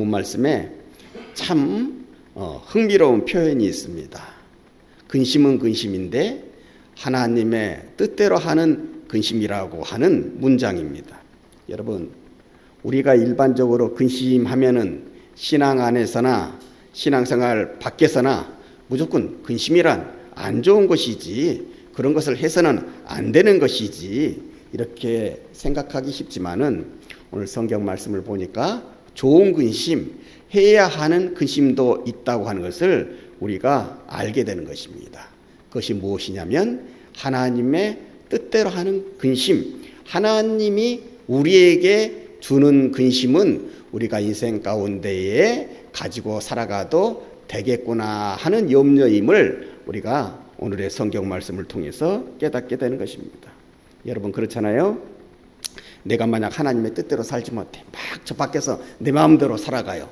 본 말씀에 참 흥미로운 표현이 있습니다. 근심은 근심인데 하나님의 뜻대로 하는 근심이라고 하는 문장입니다. 여러분, 우리가 일반적으로 근심하면은 신앙 안에서나 신앙생활 밖에서나 무조건 근심이란 안 좋은 것이지, 그런 것을 해서는 안 되는 것이지, 이렇게 생각하기 쉽지만은 오늘 성경 말씀을 보니까 좋은 근심, 해야 하는 근심도 있다고 하는 것을 우리가 알게 되는 것입니다. 그것이 무엇이냐면 하나님의 뜻대로 하는 근심, 하나님이 우리에게 주는 근심은 우리가 인생 가운데에 가지고 살아가도 되겠구나 하는 염려임을 우리가 오늘의 성경 말씀을 통해서 깨닫게 되는 것입니다. 여러분, 그렇잖아요. 내가 만약 하나님의 뜻대로 살지 못해 막 저 밖에서 내 마음대로 살아가요.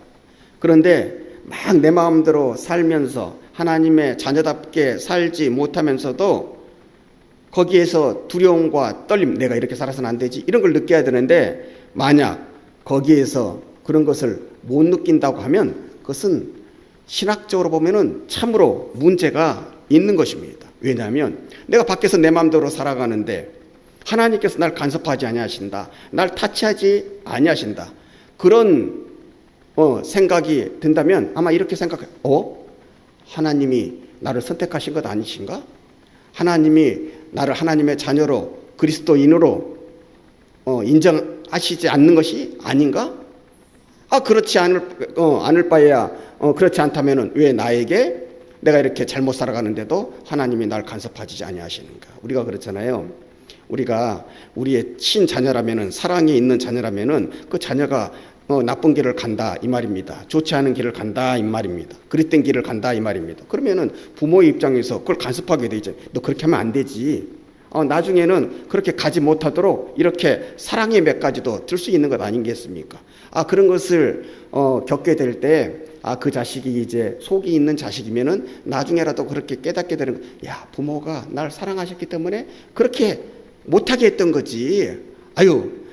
그런데 막 내 마음대로 살면서 하나님의 자녀답게 살지 못하면서도 거기에서 두려움과 떨림, 내가 이렇게 살아서는 안 되지, 이런 걸 느껴야 되는데 만약 거기에서 그런 것을 못 느낀다고 하면 그것은 신학적으로 보면은 참으로 문제가 있는 것입니다. 왜냐하면 내가 밖에서 내 마음대로 살아가는데 하나님께서 날 간섭하지 아니하신다, 날 타치하지 아니하신다, 그런 생각이 든다면 아마 이렇게 생각해요. 하나님이 나를 선택하신 것 아니신가? 하나님이 나를 하나님의 자녀로 그리스도인으로 인정하시지 않는 것이 아닌가? 그렇지 않을 바에야 그렇지 않다면은 왜 나에게 내가 이렇게 잘못 살아가는데도 하나님이 날 간섭하지 아니하시는가? 우리가 그렇잖아요. 우리가 우리의 친자녀라면은, 사랑이 있는 자녀라면은 그 자녀가 나쁜 길을 간다 이 말입니다. 좋지 않은 길을 간다 이 말입니다. 그릇된 길을 간다 이 말입니다. 그러면은 부모의 입장에서 그걸 간섭하게 되죠. 너 그렇게 하면 안 되지. 나중에는 그렇게 가지 못하도록 이렇게 사랑의 맥까지도 들 수 있는 것 아니겠습니까? 그런 것을 겪게 될 때 그 자식이 이제 속이 있는 자식이면은 나중에라도 그렇게 깨닫게 되는 거. 야, 부모가 날 사랑하셨기 때문에 그렇게 못하게 했던 거지.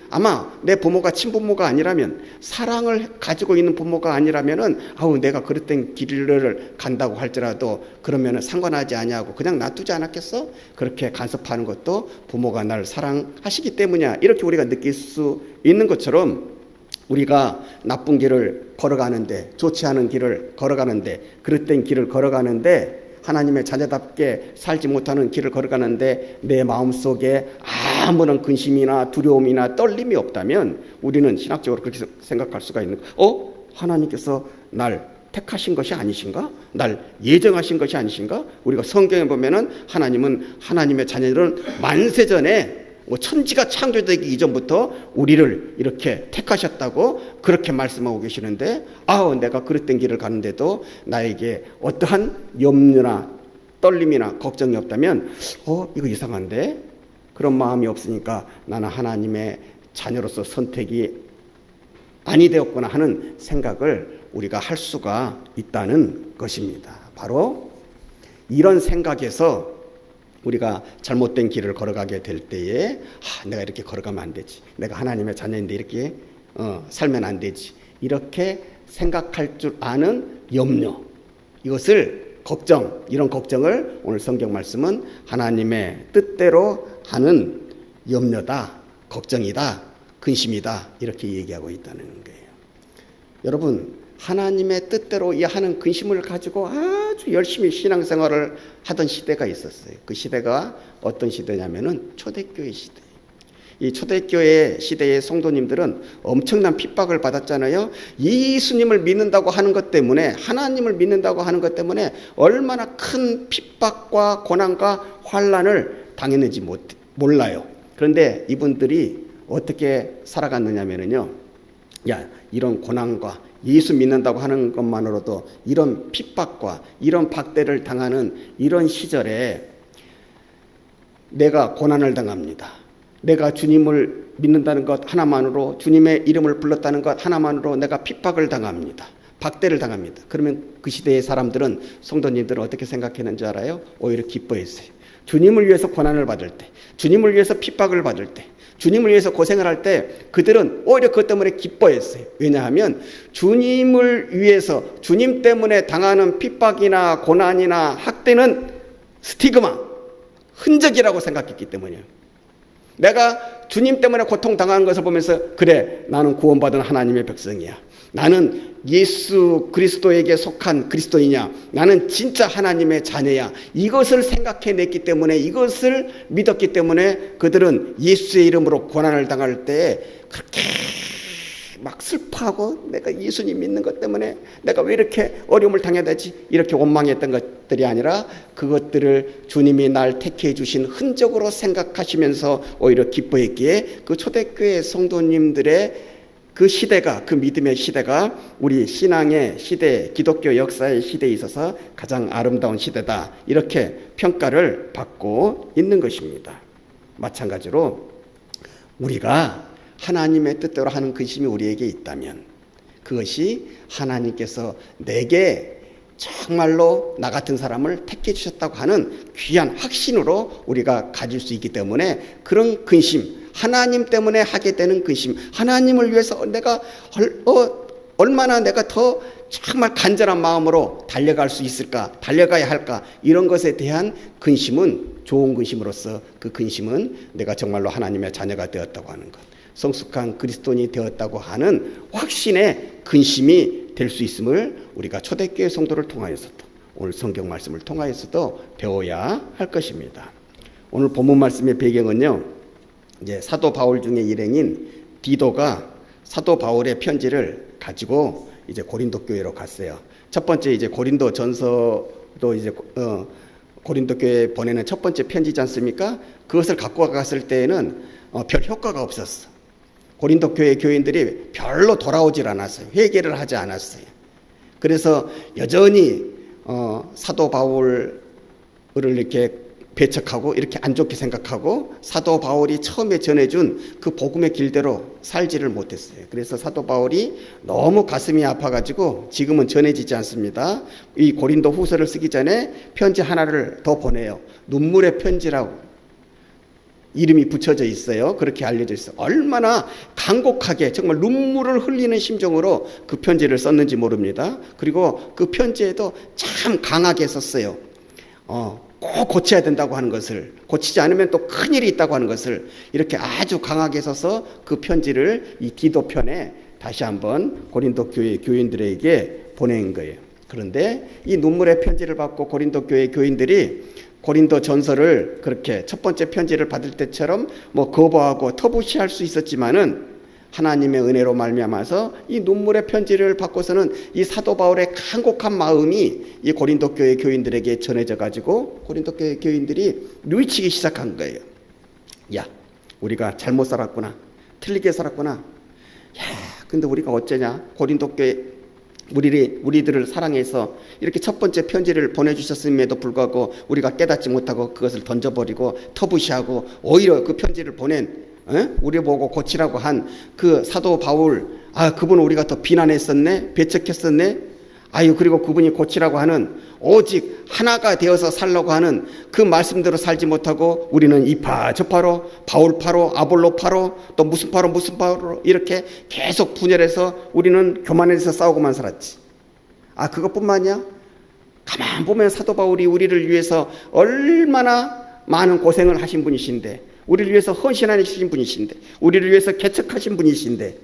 아마 내 부모가 친부모가 아니라면, 사랑을 가지고 있는 부모가 아니라면은 내가 그릇된 길을 간다고 할지라도 그러면은 상관하지 아니하고 그냥 놔두지 않았겠어? 그렇게 간섭하는 것도 부모가 날 사랑하시기 때문이야, 이렇게 우리가 느낄 수 있는 것처럼 우리가 나쁜 길을 걸어가는데, 좋지 않은 길을 걸어가는데, 그릇된 길을 걸어가는데, 하나님의 자녀답게 살지 못하는 길을 걸어가는데 내 마음속에 아무런 근심이나 두려움이나 떨림이 없다면 우리는 신학적으로 그렇게 생각할 수가 있는 거예요. 하나님께서 날 택하신 것이 아니신가? 날 예정하신 것이 아니신가? 우리가 성경에 보면은 하나님은, 하나님의 자녀들은 만세전에 천지가 창조되기 이전부터 우리를 이렇게 택하셨다고 그렇게 말씀하고 계시는데, 내가 그릇된 길을 가는데도 나에게 어떠한 염려나 떨림이나 걱정이 없다면 이거 이상한데? 그런 마음이 없으니까 나는 하나님의 자녀로서 선택이 아니 되었구나 하는 생각을 우리가 할 수가 있다는 것입니다. 바로 이런 생각에서 우리가 잘못된 길을 걸어가게 될 때에 내가 이렇게 걸어가면 안 되지, 내가 하나님의 자녀인데 이렇게 살면 안 되지, 이렇게 생각할 줄 아는 염려, 이것을 이런 걱정을 오늘 성경 말씀은 하나님의 뜻대로 하는 염려다, 걱정이다, 근심이다, 이렇게 얘기하고 있다는 거예요. 여러분, 하나님의 뜻대로 하는 근심을 가지고 아주 열심히 신앙생활을 하던 시대가 있었어요. 그 시대가 어떤 시대냐면은 초대교회 시대. 이 초대교회 시대의 성도님들은 엄청난 핍박을 받았잖아요. 예수님을 믿는다고 하는 것 때문에, 하나님을 믿는다고 하는 것 때문에 얼마나 큰 핍박과 고난과 환난을 당했는지 몰라요. 그런데 이분들이 어떻게 살아갔느냐면요, 이런 고난과 예수 믿는다고 하는 것만으로도 이런 핍박과 이런 박대를 당하는 이런 시절에 내가 고난을 당합니다. 내가 주님을 믿는다는 것 하나만으로, 주님의 이름을 불렀다는 것 하나만으로 내가 핍박을 당합니다. 박대를 당합니다. 그러면 그 시대의 사람들은, 성도님들은 어떻게 생각했는지 알아요? 오히려 기뻐했어요. 주님을 위해서 고난을 받을 때, 주님을 위해서 핍박을 받을 때, 주님을 위해서 고생을 할 때 그들은 오히려 그것 때문에 기뻐했어요. 왜냐하면 주님을 위해서 주님 때문에 당하는 핍박이나 고난이나 학대는 스티그마, 흔적이라고 생각했기 때문이에요. 내가 주님 때문에 고통당하는 것을 보면서 그래, 나는 구원받은 하나님의 백성이야. 나는 예수 그리스도에게 속한 그리스도이냐. 나는 진짜 하나님의 자녀야. 이것을 생각해냈기 때문에, 이것을 믿었기 때문에 그들은 예수의 이름으로 고난을 당할 때 그렇게 막 슬퍼하고 내가 예수님 믿는 것 때문에 내가 왜 이렇게 어려움을 당해야 되지? 이렇게 원망했던 것들이 아니라 그것들을 주님이 날 택해 주신 흔적으로 생각하시면서 오히려 기뻐했기에 그 초대교회 성도님들의 그 시대가, 그 믿음의 시대가 우리 신앙의 시대, 기독교 역사의 시대에 있어서 가장 아름다운 시대다. 이렇게 평가를 받고 있는 것입니다. 마찬가지로 우리가 하나님의 뜻대로 하는 근심이 우리에게 있다면 그것이 하나님께서 내게 정말로 나 같은 사람을 택해 주셨다고 하는 귀한 확신으로 우리가 가질 수 있기 때문에 그런 근심, 하나님 때문에 하게 되는 근심, 하나님을 위해서 내가 얼마나 내가 더 정말 간절한 마음으로 달려갈 수 있을까, 달려가야 할까, 이런 것에 대한 근심은 좋은 근심으로서 그 근심은 내가 정말로 하나님의 자녀가 되었다고 하는 것, 성숙한 그리스도인이 되었다고 하는 확신의 근심이 될 수 있음을 우리가 초대교회 성도를 통하여서도, 오늘 성경 말씀을 통하여서도 배워야 할 것입니다. 오늘 본문 말씀의 배경은요, 이제 사도 바울 중에 일행인 디도가 사도 바울의 편지를 가지고 이제 고린도 교회로 갔어요. 첫 번째 이제 고린도 전서도 이제 고린도 교회에 보내는 첫 번째 편지지 않습니까? 그것을 갖고 갔을 때에는 별 효과가 없었어. 고린도 교회 교인들이 별로 돌아오질 않았어요. 회개를 하지 않았어요. 그래서 여전히 사도 바울을 이렇게 배척하고 이렇게 안 좋게 생각하고 사도 바울이 처음에 전해준 그 복음의 길대로 살지를 못했어요. 그래서 사도 바울이 너무 가슴이 아파가지고 지금은 전해지지 않습니다. 이 고린도 후서를 쓰기 전에 편지 하나를 더 보내요. 눈물의 편지라고 이름이 붙여져 있어요. 그렇게 알려져 있어요. 얼마나 간곡하게 정말 눈물을 흘리는 심정으로 그 편지를 썼는지 모릅니다. 그리고 그 편지에도 참 강하게 썼어요. 꼭 고쳐야 된다고 하는 것을, 고치지 않으면 또 큰일이 있다고 하는 것을 이렇게 아주 강하게 써서 그 편지를 이 디도 편에 다시 한번 고린도 교회 교인들에게 보낸 거예요. 그런데 이 눈물의 편지를 받고 고린도 교회 교인들이 고린도 전서를 그렇게 첫 번째 편지를 받을 때처럼 뭐 거부하고 터부시할 수 있었지만은 하나님의 은혜로 말미암아서 이 눈물의 편지를 받고서는 이 사도 바울의 간곡한 마음이 이 고린도 교회 교인들에게 전해져 가지고 고린도 교회 교인들이 누이치기 시작한 거예요. 야, 우리가 잘못 살았구나, 틀리게 살았구나. 야, 근데 우리가 어쩌냐? 고린도 교회 우리들을 사랑해서 이렇게 첫 번째 편지를 보내주셨음에도 불구하고 우리가 깨닫지 못하고 그것을 던져버리고 터부시하고 오히려 그 편지를 보낸 우리 보고 고치라고 한 그 사도 바울, 그분을 우리가 더 비난했었네, 배척했었네. 그리고 그분이 고치라고 하는 오직 하나가 되어서 살려고 하는 그 말씀대로 살지 못하고 우리는 이파 저파로, 바울파로, 아볼로파로, 또 무슨 파로 이렇게 계속 분열해서 우리는 교만해서 싸우고만 살았지. 그것뿐만이야? 가만 보면 사도 바울이 우리를 위해서 얼마나 많은 고생을 하신 분이신데, 우리를 위해서 헌신하신 분이신데, 우리를 위해서 개척하신 분이신데,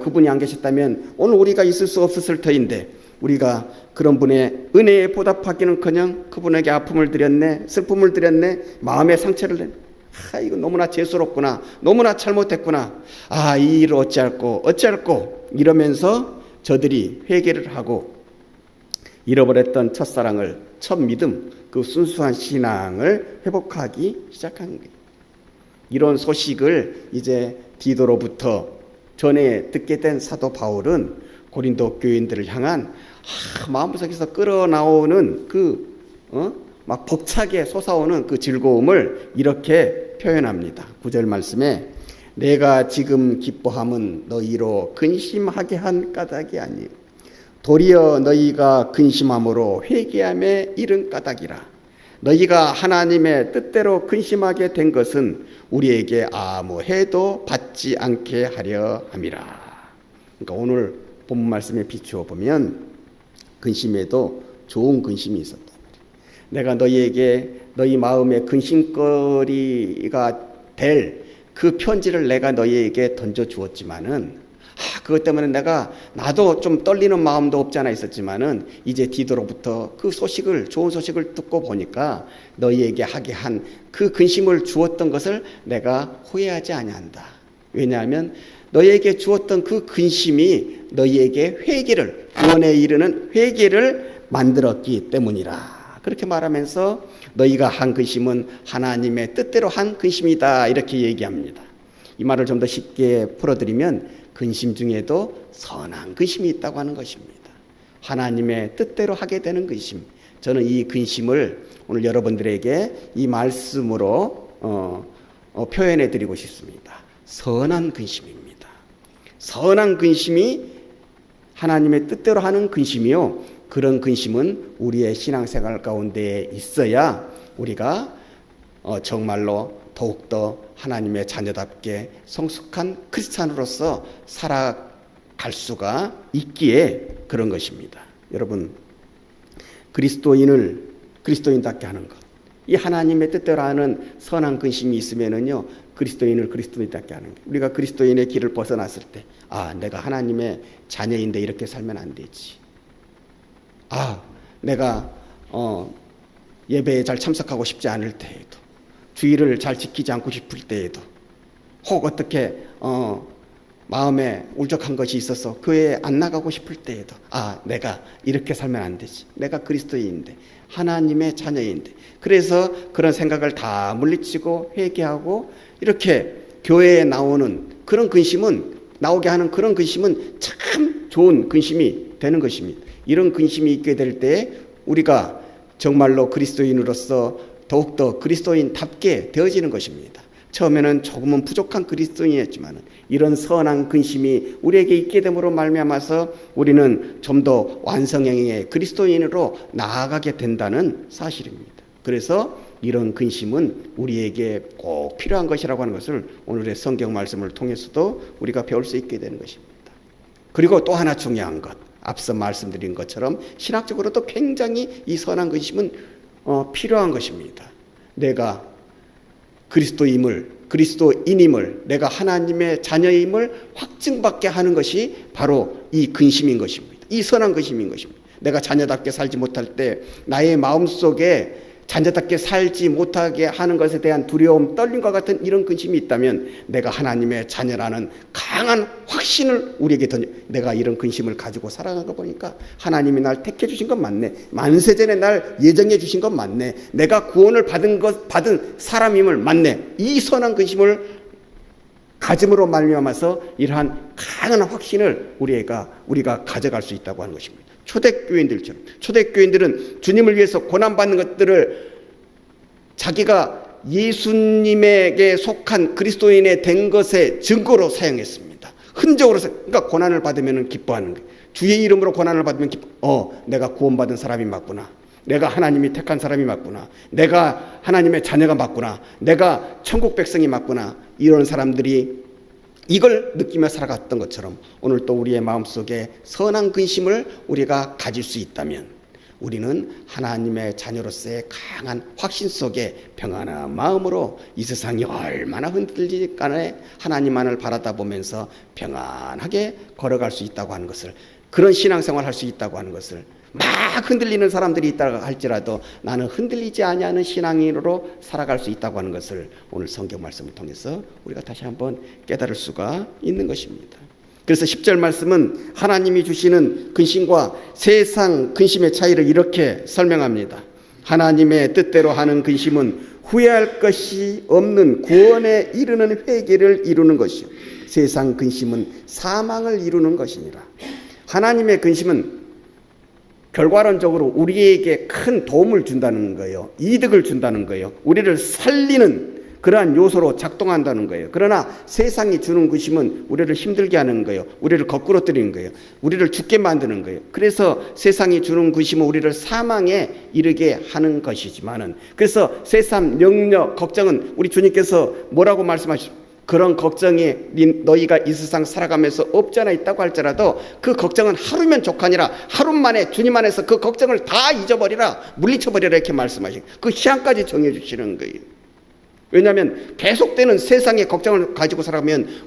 그분이 안 계셨다면 오늘 우리가 있을 수 없었을 터인데, 우리가 그런 분의 은혜에 보답하기는커녕 그분에게 아픔을 드렸네, 슬픔을 드렸네, 마음의 상처를 냈네. 이거 너무나 죄스럽구나, 너무나 잘못했구나. 이 일을 어찌할꼬 이러면서 저들이 회개를 하고 잃어버렸던 첫사랑을, 첫 믿음, 그 순수한 신앙을 회복하기 시작한 거예요. 이런 소식을 이제 디도로부터 전에 듣게 된 사도 바울은 고린도 교인들을 향한 마음속에서 끌어나오는 막 벅차게 솟아오는 그 즐거움을 이렇게 표현합니다. 9절 말씀에 내가 지금 기뻐함은 너희로 근심하게 한 까닭이 아니요 도리어 너희가 근심함으로 회개함에 이른 까닭이라. 너희가 하나님의 뜻대로 근심하게 된 것은 우리에게 아무 해도 받지 않게 하려 함이라. 그러니까 오늘 본문 말씀에 비추어 보면 근심에도 좋은 근심이 있었단 말이에요. 내가 너희에게 너희 마음의 근심거리가 될 그 편지를 내가 너희에게 던져 주었지만은 그것 때문에 나도 좀 떨리는 마음도 없지 않아 있었지만은 이제 디도로부터 그 소식을, 좋은 소식을 듣고 보니까 너희에게 하게 한 그 근심을 주었던 것을 내가 후회하지 아니한다. 왜냐하면 너희에게 주었던 그 근심이 너희에게 회개를, 구원에 이르는 회개를 만들었기 때문이라. 그렇게 말하면서 너희가 한 근심은 하나님의 뜻대로 한 근심이다, 이렇게 얘기합니다. 이 말을 좀 더 쉽게 풀어드리면 근심 중에도 선한 근심이 있다고 하는 것입니다. 하나님의 뜻대로 하게 되는 근심. 저는 이 근심을 오늘 여러분들에게 이 말씀으로 표현해 드리고 싶습니다. 선한 근심입니다. 선한 근심이 하나님의 뜻대로 하는 근심이요, 그런 근심은 우리의 신앙생활 가운데 있어야 우리가 정말로 더욱더 하나님의 자녀답게 성숙한 크리스찬으로서 살아갈 수가 있기에 그런 것입니다. 여러분, 그리스도인답게 하는 것, 이 하나님의 뜻대로 하는 선한 근심이 있으면은요, 그리스도인답게 하는 것. 우리가 그리스도인의 길을 벗어났을 때, 내가 하나님의 자녀인데 이렇게 살면 안 되지. 내가 예배에 잘 참석하고 싶지 않을 때에도, 주의를 잘 지키지 않고 싶을 때에도, 혹 어떻게 마음에 울적한 것이 있어서 교회에 안 나가고 싶을 때에도, 내가 이렇게 살면 안 되지. 내가 그리스도인인데, 하나님의 자녀인데. 그래서 그런 생각을 다 물리치고 회개하고 이렇게 교회에 나오는 그런 근심은, 나오게 하는 그런 근심은 참 좋은 근심이 되는 것입니다. 이런 근심이 있게 될 때 우리가 정말로 그리스도인으로서 더욱더 그리스도인답게 되어지는 것입니다. 처음에는 조금은 부족한 그리스도인이었지만 이런 선한 근심이 우리에게 있게 됨으로 말미암아서 우리는 좀 더 완성형의 그리스도인으로 나아가게 된다는 사실입니다. 그래서 이런 근심은 우리에게 꼭 필요한 것이라고 하는 것을 오늘의 성경 말씀을 통해서도 우리가 배울 수 있게 되는 것입니다. 그리고 또 하나 중요한 것, 앞서 말씀드린 것처럼 신학적으로도 굉장히 이 선한 근심은 필요한 것입니다. 내가 그리스도인임을, 내가 하나님의 자녀임을 확증받게 하는 것이 바로 이 근심인 것입니다. 이 선한 근심인 것입니다. 내가 자녀답게 살지 못할 때 나의 마음속에 자녀답게 살지 못하게 하는 것에 대한 두려움, 떨림과 같은 이런 근심이 있다면 내가 하나님의 자녀라는 강한 확신을 우리에게 내가 이런 근심을 가지고 살아가는 거 보니까 하나님이 날 택해 주신 건 맞네. 만세전에 날 예정해 주신 건 맞네. 내가 구원을 받은 사람임을 맞네. 이 선한 근심을 가짐으로 말미암아서 이러한 강한 확신을 우리가 가져갈 수 있다고 하는 것입니다. 초대교인들처럼, 초대교인들은 주님을 위해서 고난받는 것들을 자기가 예수님에게 속한 그리스도인에 된 것의 증거로 사용했습니다. 흔적으로, 그러니까 고난을 받으면 기뻐하는 거예요. 주의 이름으로 고난을 받으면 내가 구원받은 사람이 맞구나. 내가 하나님이 택한 사람이 맞구나. 내가 하나님의 자녀가 맞구나. 내가 천국 백성이 맞구나. 이런 사람들이 이걸 느끼며 살아갔던 것처럼 오늘 또 우리의 마음속에 선한 근심을 우리가 가질 수 있다면 우리는 하나님의 자녀로서의 강한 확신 속에 평안한 마음으로 이 세상이 얼마나 흔들리지 간에 하나님만을 바라다보면서 평안하게 걸어갈 수 있다고 하는 것을, 그런 신앙생활을 할 수 있다고 하는 것을, 막 흔들리는 사람들이 있다고 할지라도 나는 흔들리지 아니하는 신앙인으로 살아갈 수 있다고 하는 것을 오늘 성경 말씀을 통해서 우리가 다시 한번 깨달을 수가 있는 것입니다. 그래서 10절 말씀은 하나님이 주시는 근심과 세상 근심의 차이를 이렇게 설명합니다. 하나님의 뜻대로 하는 근심은 후회할 것이 없는 구원에 이르는 회개를 이루는 것이요, 세상 근심은 사망을 이루는 것이니라. 하나님의 근심은 결과론적으로 우리에게 큰 도움을 준다는 거예요. 이득을 준다는 거예요. 우리를 살리는 그러한 요소로 작동한다는 거예요. 그러나 세상이 주는 근심은 우리를 힘들게 하는 거예요. 우리를 거꾸로 뜨리는 거예요. 우리를 죽게 만드는 거예요. 그래서 세상이 주는 근심은 우리를 사망에 이르게 하는 것이지만은, 그래서 세상 명령 걱정은 우리 주님께서 뭐라고 말씀하시죠? 그런 걱정이 너희가 이 세상 살아가면서 없잖아 있다고 할지라도 그 걱정은 하루면 족하니라. 하루 만에 주님 안에서 그 걱정을 다 잊어버리라, 물리쳐버리라, 이렇게 말씀하시고 그 시간까지 정해주시는 거예요. 왜냐하면 계속되는 세상의 걱정을 가지고 살아가면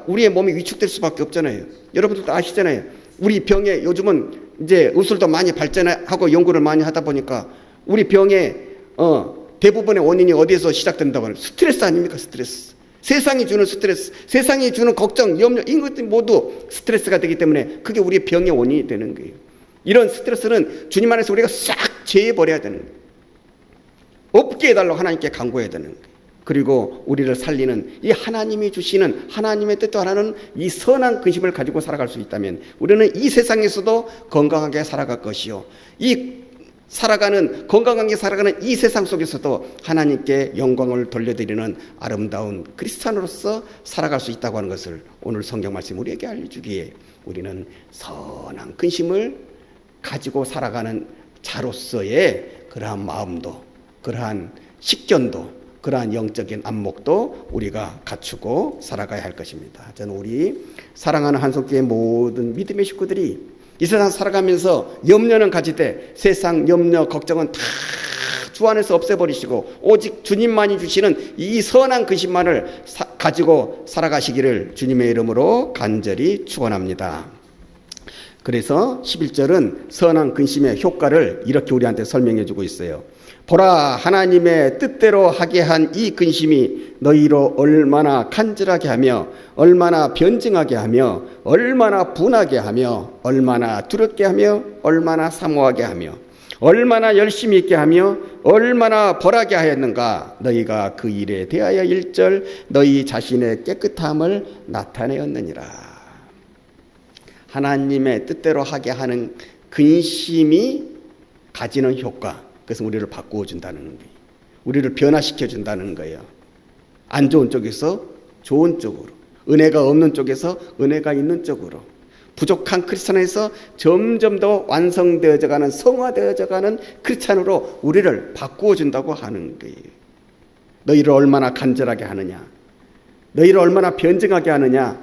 우리의 몸이 위축될 수밖에 없잖아요. 여러분들도 아시잖아요. 우리 병에 요즘은 이제 의술도 많이 발전하고 연구를 많이 하다 보니까 우리 병의 대부분의 원인이 어디에서 시작된다고 하는, 스트레스 아닙니까? 스트레스. 세상이 주는 스트레스, 세상이 주는 걱정, 염려, 이런 것들이 모두 스트레스가 되기 때문에 그게 우리의 병의 원인이 되는 거예요. 이런 스트레스는 주님 안에서 우리가 싹 제해버려야 되는 거예요. 없게 해달라고 하나님께 간구해야 되는 거예요. 그리고 우리를 살리는 이 하나님이 주시는 하나님의 뜻도 하나는 이 선한 근심을 가지고 살아갈 수 있다면 우리는 이 세상에서도 건강하게 살아갈 것이요, 건강하게 살아가는 이 세상 속에서도 하나님께 영광을 돌려드리는 아름다운 크리스찬으로서 살아갈 수 있다고 하는 것을 오늘 성경 말씀이 우리에게 알려주기에 우리는 선한 근심을 가지고 살아가는 자로서의 그러한 마음도, 그러한 식견도, 그러한 영적인 안목도 우리가 갖추고 살아가야 할 것입니다. 저는 우리 사랑하는 한석교회 모든 믿음의 식구들이 이 세상 살아가면서 염려는 가지되 세상 염려 걱정은 다 주 안에서 없애버리시고 오직 주님만이 주시는 이 선한 근심만을 가지고 살아가시기를 주님의 이름으로 간절히 축원합니다. 그래서 11절은 선한 근심의 효과를 이렇게 우리한테 설명해 주고 있어요. 보라, 하나님의 뜻대로 하게 한 이 근심이 너희로 얼마나 간절하게 하며 얼마나 변증하게 하며 얼마나 분하게 하며 얼마나 두렵게 하며 얼마나 사모하게 하며 얼마나 열심히 있게 하며 얼마나 벌하게 하였는가. 너희가 그 일에 대하여 1절 너희 자신의 깨끗함을 나타내었느니라. 하나님의 뜻대로 하게 하는 근심이 가지는 효과, 그래서 우리를 바꾸어 준다는 거예요. 우리를 변화시켜 준다는 거예요. 안 좋은 쪽에서 좋은 쪽으로, 은혜가 없는 쪽에서 은혜가 있는 쪽으로, 부족한 크리스찬에서 점점 더 완성되어져 가는, 성화되어져 가는 크리스찬으로 우리를 바꾸어 준다고 하는 거예요. 너희를 얼마나 간절하게 하느냐, 너희를 얼마나 변증하게 하느냐,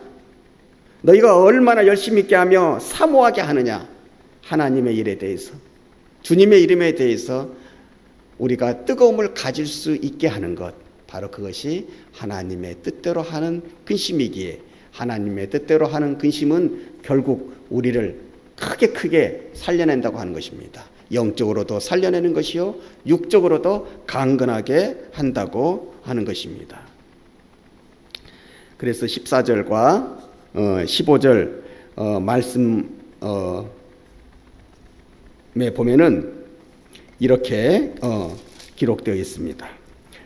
너희가 얼마나 열심히 있게 하며 사모하게 하느냐. 하나님의 일에 대해서, 주님의 이름에 대해서 우리가 뜨거움을 가질 수 있게 하는 것, 바로 그것이 하나님의 뜻대로 하는 근심이기에, 하나님의 뜻대로 하는 근심은 결국 우리를 크게 살려낸다고 하는 것입니다. 영적으로도 살려내는 것이요, 육적으로도 강건하게 한다고 하는 것입니다. 그래서 14절과 15절 말씀에 보면은 이렇게 기록되어 있습니다.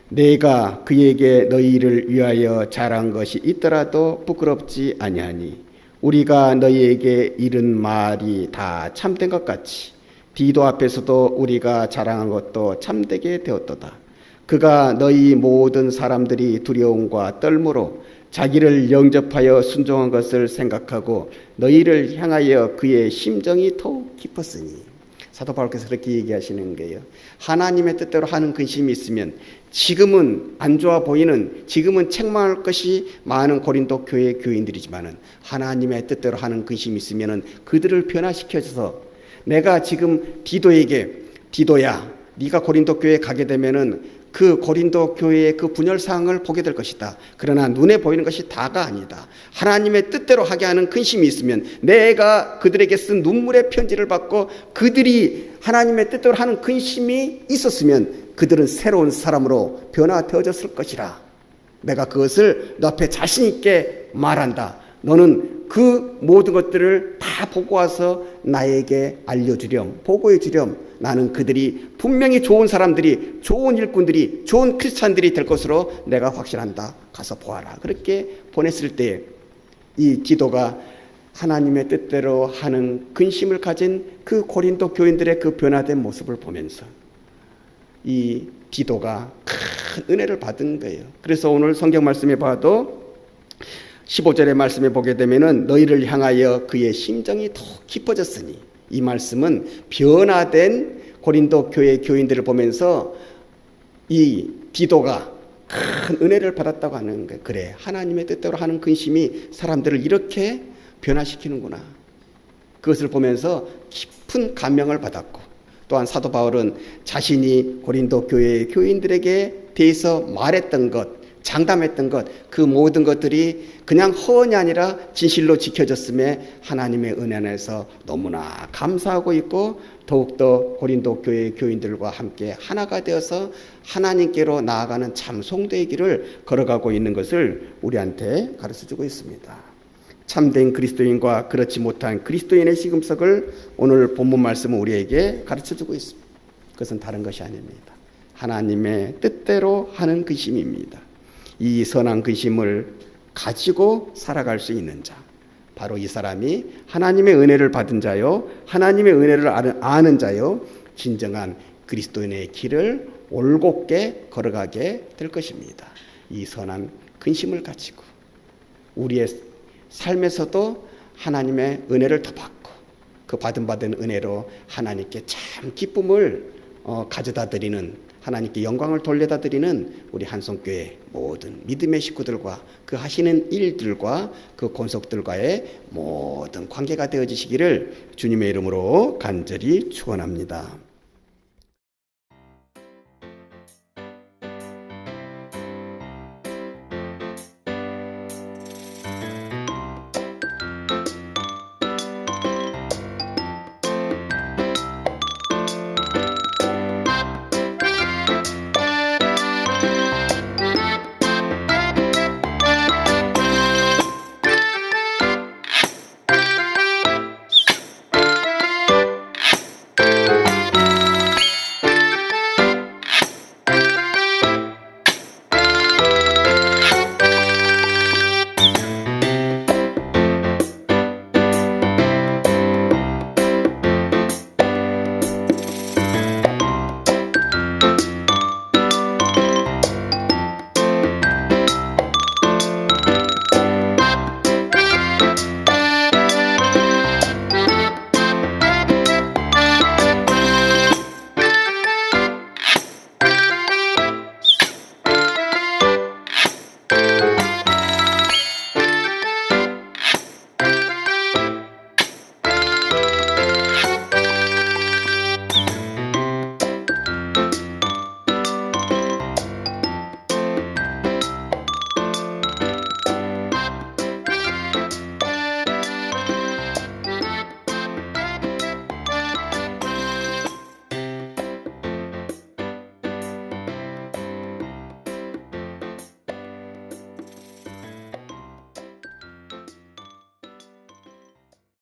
내가 그에게 너희를 위하여 잘한 것이 있더라도 부끄럽지 아니하니 우리가 너희에게 이른 말이 다 참된 것 같이 디도 앞에서도 우리가 자랑한 것도 참되게 되었도다. 그가 너희 모든 사람들이 두려움과 떨므로 자기를 영접하여 순종한 것을 생각하고 너희를 향하여 그의 심정이 더욱 깊었으니. 사도 바울께서 그렇게 얘기하시는 거예요. 하나님의 뜻대로 하는 근심이 있으면 지금은 안 좋아 보이는, 지금은 책망할 것이 많은 고린도 교회 교인들이지만은 하나님의 뜻대로 하는 근심이 있으면은 그들을 변화시켜줘서, 내가 지금 디도야, 네가 고린도 교회에 가게 되면은 그 고린도 교회의 그 분열 사항을 보게 될 것이다. 그러나 눈에 보이는 것이 다가 아니다. 하나님의 뜻대로 하게 하는 근심이 있으면, 내가 그들에게 쓴 눈물의 편지를 받고 그들이 하나님의 뜻대로 하는 근심이 있었으면 그들은 새로운 사람으로 변화되어졌을 것이라. 내가 그것을 너 앞에 자신 있게 말한다. 너는 그 모든 것들을 다 보고 와서 나에게 알려주렴, 보고해 주렴. 나는 그들이 분명히 좋은 사람들이, 좋은 일꾼들이, 좋은 크리스찬들이 될 것으로 내가 확신한다. 가서 보아라. 그렇게 보냈을 때 이 디도가 하나님의 뜻대로 하는 근심을 가진 그 고린도 교인들의 그 변화된 모습을 보면서 이 디도가 큰 은혜를 받은 거예요. 그래서 오늘 성경 말씀에 봐도 15절의 말씀에 보게 되면은 너희를 향하여 그의 심정이 더 깊어졌으니, 이 말씀은 변화된 고린도 교회 교인들을 보면서 이 디도가 큰 은혜를 받았다고 하는 거예요. 그래, 하나님의 뜻대로 하는 근심이 사람들을 이렇게 변화시키는구나. 그것을 보면서 깊은 감명을 받았고, 또한 사도 바울은 자신이 고린도 교회의 교인들에게 대해서 말했던 것, 장담했던 것, 그 모든 것들이 그냥 허언이 아니라 진실로 지켜졌음에 하나님의 은혜 안에서 너무나 감사하고 있고, 더욱더 고린도 교회의 교인들과 함께 하나가 되어서 하나님께로 나아가는 참 성도의 길을 걸어가고 있는 것을 우리한테 가르쳐주고 있습니다. 참된 그리스도인과 그렇지 못한 그리스도인의 시금석을 오늘 본문 말씀은 우리에게 가르쳐주고 있습니다. 그것은 다른 것이 아닙니다. 하나님의 뜻대로 하는 근심입니다. 이 선한 근심을 가지고 살아갈 수 있는 자, 바로 이 사람이 하나님의 은혜를 받은 자요, 하나님의 은혜를 아는 자요, 진정한 그리스도인의 길을 올곧게 걸어가게 될 것입니다. 이 선한 근심을 가지고 우리의 삶에서도 하나님의 은혜를 더 받고, 그 받은 은혜로 하나님께 참 기쁨을 가져다 드리는, 하나님께 영광을 돌려다 드리는 우리 한송교회 모든 믿음의 식구들과 그 하시는 일들과 그 권속들과의 모든 관계가 되어지시기를 주님의 이름으로 간절히 축원합니다.